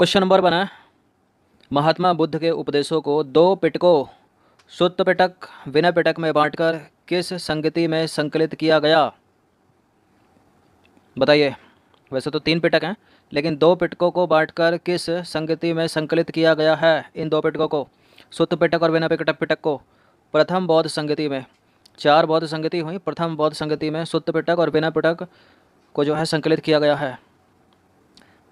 Question number 1 है, महात्मा बुद्ध के उपदेशों को दो पिटकों सुत्त पिटक विनय पिटक में बांटकर किस संगति में संकलित किया गया? बताइए। वैसे तो 3 पिटक हैं, लेकिन 2 पिटकों को बांटकर किस संगति में संकलित किया गया है? इन 2 पिटकों को, सुत्त पिटक और विनय पिटक पिटक को, प्रथम बौद्ध संगति में। 4 बौद्ध संगति हुई, प्रथम बौद्ध संगति में सुत्त पिटक और विनय पिटक को जो है संकलित किया गया है।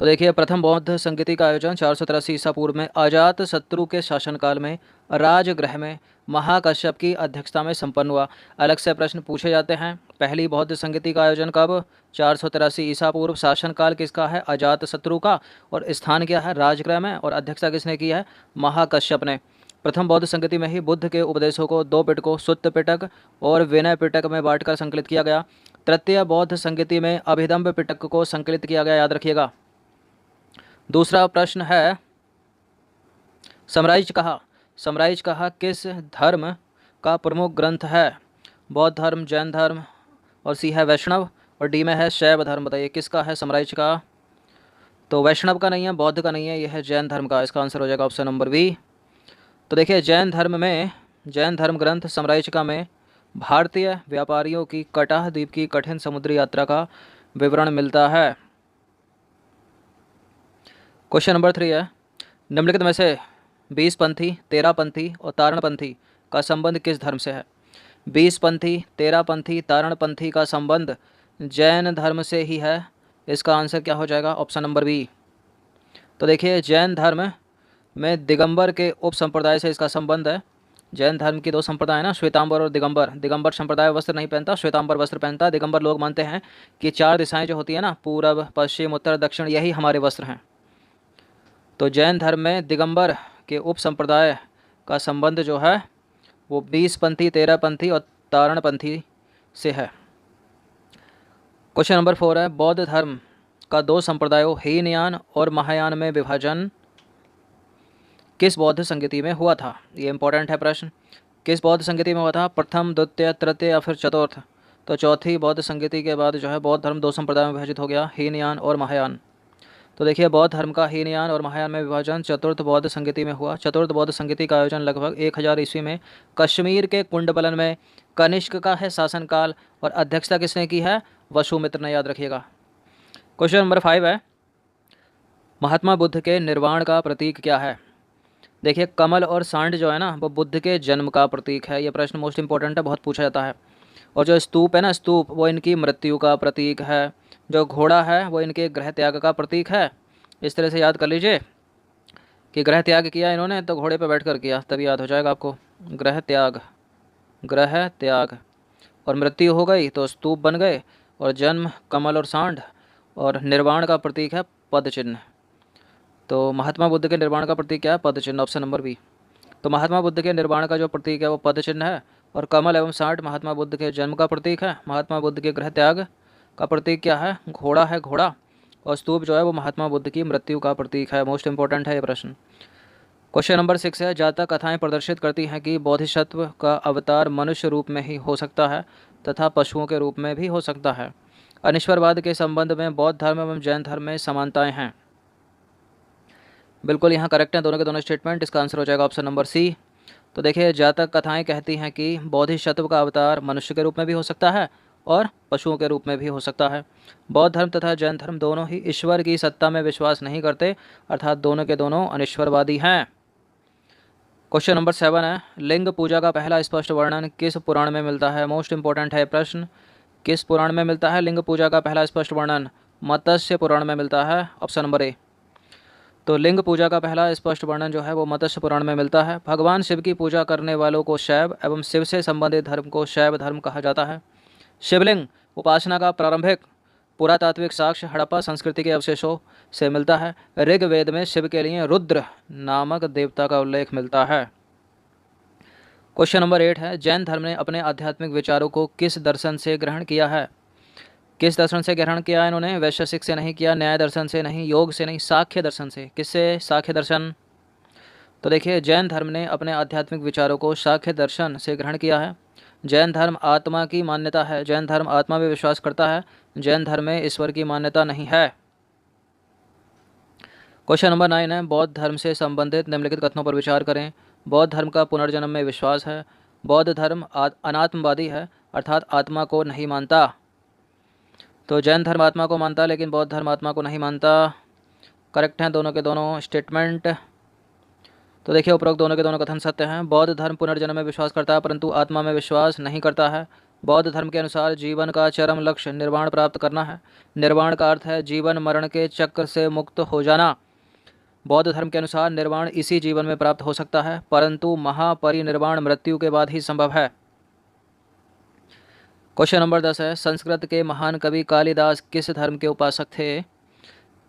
तो देखिए, प्रथम बौद्ध संगति का आयोजन 483 ईसा पूर्व में अजात शत्रु के शासनकाल में राजगृह में महाकश्यप की अध्यक्षता में संपन्न हुआ। अलग से प्रश्न पूछे जाते हैं। पहली बौद्ध संगति का आयोजन कब? 483 ईसा पूर्व। शासनकाल किसका है? अजात शत्रु का। और स्थान क्या है? राजगृह में। और अध्यक्षता किसने की है? महाकश्यप ने। प्रथम बौद्ध संगति में ही बुद्ध के उपदेशों को 2 पिटकों सुत्त पिटक और विनय पिटक में बांटकर संकलित किया गया। तृतीय बौद्ध संगति में अभिधम्म पिटक को संकलित किया गया, याद रखिएगा। दूसरा प्रश्न है, समराइज कहा किस धर्म का प्रमुख ग्रंथ है? बौद्ध धर्म, जैन धर्म, और सी है वैष्णव, और डी में है शैव धर्म। बताइए किसका है समराइज का? तो वैष्णव का नहीं है, बौद्ध का नहीं है, यह है जैन धर्म का। इसका आंसर हो जाएगा ऑप्शन नंबर बी। तो देखिए, जैन धर्म ग्रंथ समराइज में भारतीय व्यापारियों की कटाह द्वीप की कठिन समुद्री यात्रा का विवरण मिलता है। क्वेश्चन नंबर 3 है, निम्नलिखित में से 20पंथी, 13पंथी और तारणपंथी का संबंध किस धर्म से है? 20पंथी, 13पंथी, तारणपंथी का संबंध जैन धर्म से ही है। इसका आंसर क्या हो जाएगा? Option number B. तो देखिए, जैन धर्म में दिगंबर के उप संप्रदाय से इसका संबंध है। जैन धर्म की 2 संप्रदाय है ना, श्वेतांबर और दिगंबर। दिगंबर संप्रदाय वस्त्र नहीं पहनता, श्वेतांबर वस्त्र पहनता। दिगंबर लोग मानते हैं कि 4 दिशाएं जो होती है ना, पूरब, पश्चिम, उत्तर, दक्षिण, यही हमारे वस्त्र हैं। तो जैन धर्म में दिगंबर के उप संप्रदाय का संबंध जो है वो 20पंथी, 13पंथी और तारणपंथी से है। क्वेश्चन नंबर 4 है, बौद्ध धर्म का 2 संप्रदायों हीनयान और महायान में विभाजन किस बौद्ध संगति में हुआ था? ये इंपॉर्टेंट है प्रश्न। किस बौद्ध संगति में हुआ था? प्रथम, द्वितीय, तृतीय या फिर चतुर्थ? तो चौथी बौद्ध संगति के बाद जो है बौद्ध धर्म 2 संप्रदायों में विभाजित हो गया, हीनयान और महायान। तो देखिए, बौद्ध धर्म का हीनयान और महायान में विभाजन चतुर्थ बौद्ध संगति में हुआ। चतुर्थ बौद्ध संगति का आयोजन लगभग 1000 ईस्वी में कश्मीर के कुंडबलन में कनिष्क का है शासनकाल, और अध्यक्षता किसने की है? वसुमित्र ने, याद रखिएगा। क्वेश्चन नंबर 5 है, महात्मा बुद्ध के निर्वाण का प्रतीक क्या है? देखिए, कमल और सांड जो है ना, वो बुद्ध के जन्म का प्रतीक है। ये प्रश्न मोस्ट इंपॉर्टेंट है, बहुत पूछा जाता है। और जो स्तूप है ना, स्तूप, वो इनकी मृत्यु का प्रतीक है। जो घोड़ा है वो इनके गृह त्याग का प्रतीक है। इस तरह से याद कर लीजिए कि गृह त्याग किया इन्होंने तो घोड़े पर बैठकर किया, तभी याद हो जाएगा आपको। गृह त्याग, और मृत्यु हो गई तो स्तूप बन गए, और जन्म कमल और सांड, और निर्वाण का प्रतीक है पद चिन्ह। तो महात्मा बुद्ध के निर्वाण का प्रतीक क्या है? पद चिन्ह, ऑप्शन नंबर बी। तो महात्मा बुद्ध के निर्वाण का जो प्रतीक है वो पद चिन्ह है, और कमल एवं सांड महात्मा बुद्ध के जन्म का प्रतीक है। महात्मा बुद्ध के गृह त्याग का प्रतीक क्या है? घोड़ा है, घोड़ा। और स्तूप जो है वो महात्मा बुद्ध की मृत्यु का प्रतीक है। मोस्ट इंपॉर्टेंट है ये प्रश्न। क्वेश्चन नंबर 6 है, जातक कथाएं प्रदर्शित करती हैं कि बोधिसत्व का अवतार मनुष्य रूप में ही हो सकता है तथा पशुओं के रूप में भी हो सकता है। अनिश्वरवाद के संबंध में बौद्ध धर्म एवं जैन धर्म में समानताएं हैं। बिल्कुल यहाँ करेक्ट हैं दोनों के दोनों स्टेटमेंट। इसका आंसर हो जाएगा ऑप्शन नंबर सी। तो देखिए, जातक कथाएं कहती हैं कि बोधिसत्व का अवतार मनुष्य के रूप में भी हो सकता है और पशुओं के रूप में भी हो सकता है। बौद्ध धर्म तथा जैन धर्म दोनों ही ईश्वर की सत्ता में विश्वास नहीं करते, अर्थात दोनों के दोनों अनिश्वरवादी हैं। क्वेश्चन नंबर 7 है, लिंग पूजा का पहला स्पष्ट वर्णन किस पुराण में मिलता है? मोस्ट इंपॉर्टेंट है प्रश्न। किस पुराण में मिलता है लिंग पूजा का पहला स्पष्ट वर्णन? मत्स्य पुराण में मिलता है, ऑप्शन नंबर ए। तो लिंग पूजा का पहला स्पष्ट वर्णन जो है वो मत्स्य पुराण में मिलता है। भगवान शिव की पूजा करने वालों को शैव एवं शिव से संबंधित धर्म को शैव धर्म कहा जाता है। शिवलिंग उपासना का प्रारंभिक पुरातात्विक साक्ष्य हड़प्पा संस्कृति के अवशेषों से मिलता है। ऋग्वेद में शिव के लिए रुद्र नामक देवता का उल्लेख मिलता है। क्वेश्चन नंबर 8 है, जैन धर्म ने अपने आध्यात्मिक विचारों को किस दर्शन से ग्रहण किया है? किस दर्शन से ग्रहण किया इन्होंने? वैशेषिक से नहीं किया, न्याय दर्शन से नहीं, योग से नहीं, सांख्य दर्शन से। किससे? सांख्य दर्शन। तो देखिए, जैन धर्म ने अपने आध्यात्मिक विचारों को सांख्य दर्शन से ग्रहण किया है। जैन धर्म आत्मा की मान्यता है। जैन धर्म आत्मा में विश्वास करता है। जैन धर्म में ईश्वर की मान्यता नहीं है। क्वेश्चन नंबर 9 है, बौद्ध धर्म से संबंधित निम्नलिखित कथनों पर विचार करें। बौद्ध धर्म का पुनर्जन्म में विश्वास है। बौद्ध धर्म अनात्मवादी है, अर्थात आत्मा को नहीं मानता। तो जैन धर्म आत्मा को मानता, लेकिन बौद्ध धर्म आत्मा को नहीं मानता। करेक्ट हैं दोनों के दोनों स्टेटमेंट। तो देखिए, उपरोक्त दोनों के दोनों कथन सत्य हैं। बौद्ध धर्म पुनर्जन्म में विश्वास करता है, परंतु आत्मा में विश्वास नहीं करता है। बौद्ध धर्म के अनुसार जीवन का चरम लक्ष्य निर्वाण प्राप्त करना है। निर्वाण का अर्थ है जीवन मरण के चक्र से मुक्त हो जाना। बौद्ध धर्म के अनुसार निर्वाण इसी जीवन में प्राप्त हो सकता है, परंतु महापरिनिर्वाण मृत्यु के बाद ही संभव है। क्वेश्चन नंबर 10 है, संस्कृत के महान कवि कालिदास किस धर्म के उपासक थे?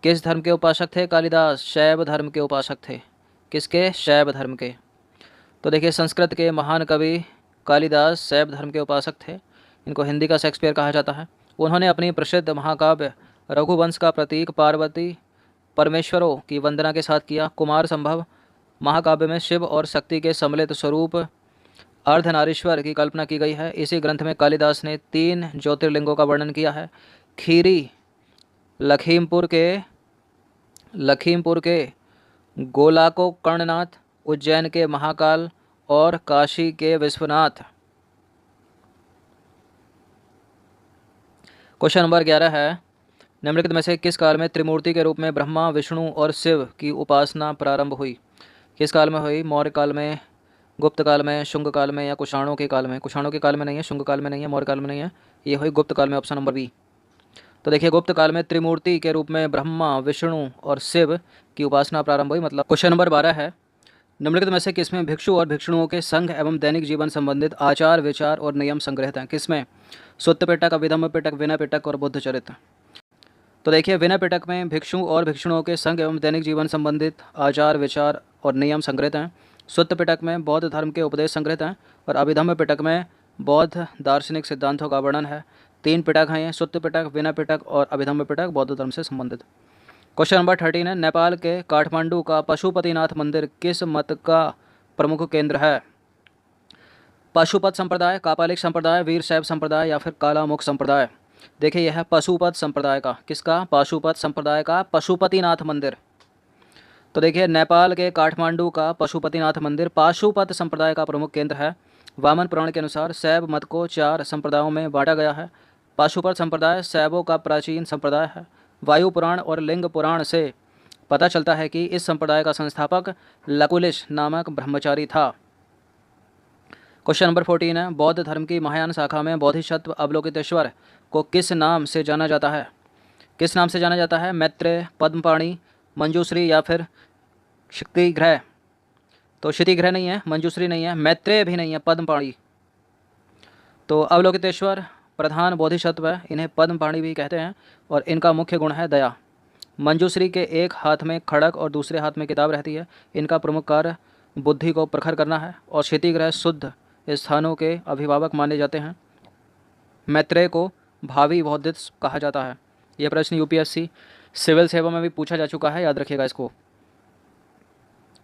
किस धर्म के उपासक थे कालिदास? शैव धर्म के उपासक थे। किसके? शैव धर्म के। तो देखिए, संस्कृत के महान कवि कालिदास शैव धर्म के उपासक थे। इनको हिंदी का शेक्सपियर कहा जाता है। उन्होंने अपनी प्रसिद्ध महाकाव्य रघुवंश का प्रतीक पार्वती परमेश्वरों की वंदना के साथ किया। कुमार संभव महाकाव्य में शिव और शक्ति के सम्मिलित स्वरूप अर्धनारीश्वर की कल्पना की गई है। इसी ग्रंथ में कालिदास ने 3 ज्योतिर्लिंगों का वर्णन किया है। खीरी लखीमपुर के गोलाको कर्णनाथ, उज्जैन के महाकाल और काशी के विश्वनाथ। क्वेश्चन नंबर 11 है, निम्नलिखित में से किस काल में त्रिमूर्ति के रूप में ब्रह्मा, विष्णु और शिव की उपासना प्रारंभ हुई? किस काल में हुई? मौर्य काल में, गुप्त काल में, शुंग काल में या कुषाणों के काल में? कुषाणों के काल में नहीं है, शुंग काल में नहीं है, मौर्य काल में नहीं है, ये हुई गुप्त काल में, ऑप्शन नंबर बी। तो देखिए, गुप्त काल में त्रिमूर्ति के रूप में ब्रह्मा, विष्णु और शिव की उपासना प्रारंभ हुई। मतलब क्वेश्चन नंबर 12 है, निम्नलिखित में से किसमें भिक्षु और भिक्षुओं के संघ एवं दैनिक जीवन संबंधित आचार, विचार और नियम संग्रहित हैं? किसमें? सुत्त पिटक, अभिधम्म पिटक, विनय पिटक और बुद्ध चरित्र। तो देखिए, विनय पिटक में भिक्षु और भिक्षुओं के संघ एवं दैनिक जीवन संबंधित आचार, विचार और नियम संग्रहित हैं। सुत्त पिटक में बौद्ध धर्म के उपदेश संग्रहित हैं और अभिधम्म पिटक में बौद्ध दार्शनिक सिद्धांतों का वर्णन है। 3 पिटक हैं ये, सुत्त पिटक, विनय पिटक और अभिधम्म पिटक, बौद्ध धर्म से संबंधित। क्वेश्चन नंबर 13 है, नेपाल के काठमांडू का पशुपतिनाथ मंदिर किस मत का प्रमुख केंद्र है? पशुपत संप्रदाय, कापालिक संप्रदाय, वीरशैव संप्रदाय या फिर कालामुख संप्रदाय? देखिए, यह है पशुपत संप्रदाय का। किसका? पाशुपत संप्रदाय का पशुपतिनाथ मंदिर। तो देखिए, नेपाल के काठमांडू का पशुपतिनाथ मंदिर पाशुपत संप्रदाय का प्रमुख केंद्र है। वामन पुराण के अनुसार शैव मत को 4 संप्रदायों में बांटा गया है। पाशुपत संप्रदाय शैवों का प्राचीन संप्रदाय है। वायु पुराण और लिंग पुराण से पता चलता है कि इस संप्रदाय का संस्थापक लकुलिश नामक ब्रह्मचारी था। क्वेश्चन नंबर 14 है, बौद्ध धर्म की महायान शाखा में बोधिसत्व अवलोकितेश्वर को किस नाम से जाना जाता है? किस नाम से जाना जाता है? मैत्रेय, पद्मपाणि, मंजूश्री या फिर क्षितिग्रह? तो क्षितिग्रह नहीं है, मंजूश्री नहीं है, मैत्रेय भी नहीं है, पद्मपाणि। तो अवलोकितेश्वर प्रधान बोधिसत्व है, इन्हें पद्मपाणि भी कहते हैं और इनका मुख्य गुण है दया। मंजूश्री के एक हाथ में खड़ग और दूसरे हाथ में किताब रहती है। इनका प्रमुख कार्य बुद्धि को प्रखर करना है और क्षितिग्रह शुद्ध स्थानों के अभिभावक माने जाते हैं। मैत्रेय को भावी बौद्धिस्ट कहा जाता है। यह प्रश्न यूपीएससी सिविल सेवा में भी पूछा जा चुका है, याद रखिएगा इसको,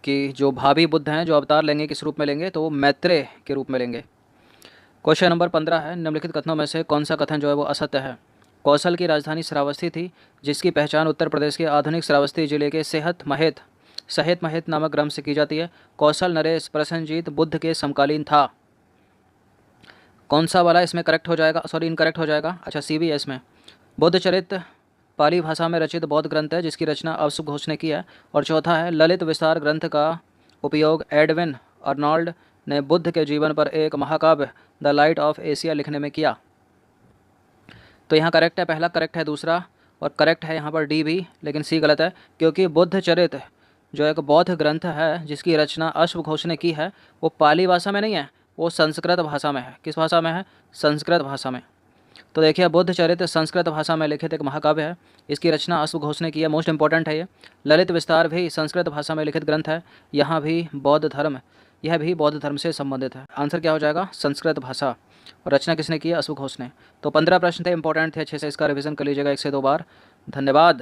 कि जो भावी बुद्ध हैं, जो अवतार लेंगे, किस रूप में लेंगे? तो वो मैत्रेय के रूप में लेंगे। क्वेश्चन नंबर 15 है, निम्नलिखित कथनों में से कौन सा कथन जो है वो असत्य है? कौशल की राजधानी श्रावस्ती थी, जिसकी पहचान उत्तर प्रदेश के आधुनिक श्रावस्ती जिले के सहेत महेत नामक ग्राम से की जाती है। कौशल नरेश प्रसन्नजीत बुद्ध के समकालीन था। कौन सा वाला इसमें करेक्ट हो जाएगा? सॉरी, इनकरेक्ट हो जाएगा। अच्छा, सी भी है इसमें। बुद्ध चरित्र पाली भाषा में रचित बौद्ध ग्रंथ है, जिसकी रचना अवसुख घोष ने की है। और चौथा है, ललित विस्तार ग्रंथ का उपयोग एडविन अर्नॉल्ड ने बुद्ध के जीवन पर एक महाकाव्य द लाइट ऑफ एशिया लिखने में किया। तो यहाँ करेक्ट है, पहला करेक्ट है, दूसरा और करेक्ट है यहाँ पर डी भी, लेकिन सी गलत है, क्योंकि बुद्ध चरित्र जो एक बौद्ध ग्रंथ है जिसकी रचना अश्व घोष ने की है, वो पाली भाषा में नहीं है, वो संस्कृत भाषा में है। किस भाषा में है? संस्कृत भाषा में। तो देखिए, बुद्ध चरित्र संस्कृत भाषा में लिखित एक महाकाव्य है। इसकी रचना अश्व घोष ने की है, मोस्ट इंपॉर्टेंट है ये। ललित विस्तार भी संस्कृत भाषा में लिखित ग्रंथ है। यह भी बौद्ध धर्म से संबंधित है। आंसर क्या हो जाएगा? संस्कृत भाषा। और रचना किसने की है? अश्व घोष ने। तो 15 प्रश्न थे, इंपॉर्टेंट थे, अच्छे से इसका रिवीजन कर लीजिएगा 1 से 2 बार। धन्यवाद।